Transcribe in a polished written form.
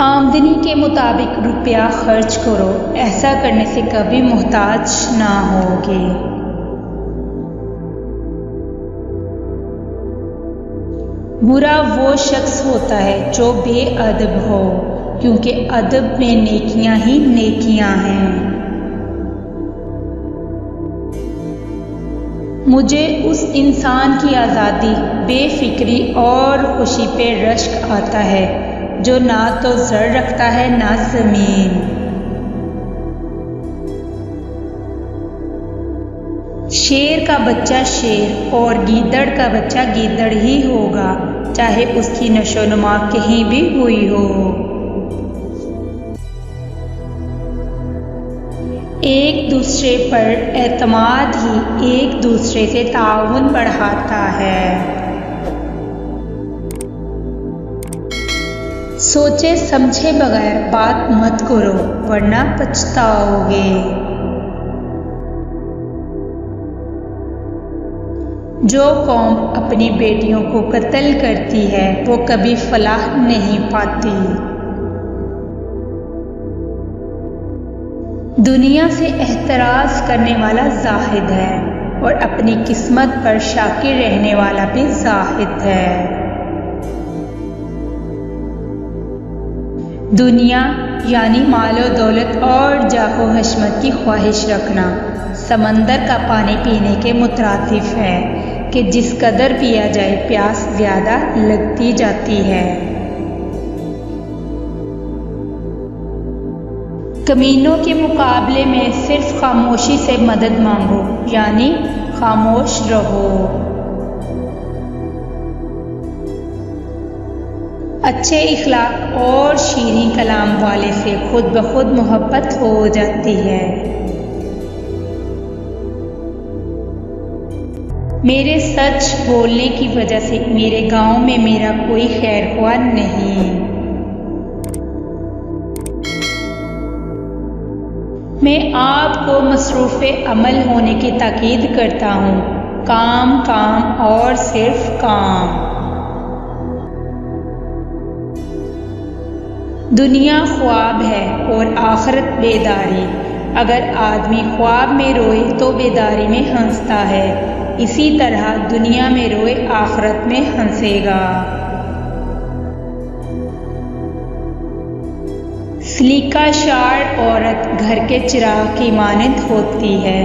आमदनी के मुताबिक रुपया खर्च करो, ऐसा करने से कभी मोहताज ना होगे। बुरा वो शख्स होता है जो बेअदब हो, क्योंकि अदब में नेकियां ही नेकियां हैं। मुझे उस इंसान की आज़ादी, बेफिक्री और खुशी पे रश्क आता है जो ना तो ज़र रखता है ना ज़मीन। शेर का बच्चा शेर और गीदड़ का बच्चा गीदड़ ही होगा, चाहे उसकी नशोनुमा कहीं भी हुई हो। एक दूसरे पर एतमाद ही एक दूसरे से ताउन बढ़ाता है। सोचे समझे बगैर बात मत करो, वरना पछताओगे। जो कौम अपनी बेटियों को कत्ल करती है वो कभी फलाह नहीं पाती। दुनिया से एहतराज करने वाला जाहिद है और अपनी किस्मत पर शाकिर रहने वाला भी जाहिद है। दुनिया यानी मालो दौलत और जाहो हशमत की ख्वाहिश रखना समंदर का पानी पीने के मुतरातिफ है कि जिस कदर पिया जाए प्यास ज़्यादा लगती जाती है। कमीनों के मुकाबले में सिर्फ खामोशी से मदद मांगो, यानी खामोश रहो। अच्छे इखलाक और शीरीं कलाम वाले से खुद ब खुद मोहब्बत हो जाती है। मेरे सच बोलने की वजह से मेरे गांव में मेरा कोई खैर हुआ नहीं। मैं आपको मसरूफ़े अमल होने की ताकीद करता हूँ। काम काम और सिर्फ काम। दुनिया ख्वाब है और आखिरत बेदारी। अगर आदमी ख्वाब में रोए तो बेदारी में हंसता है, इसी तरह दुनिया में रोए आखिरत में हंसेगा। सलीका शार औरत घर के चिराग की मानंद होती है।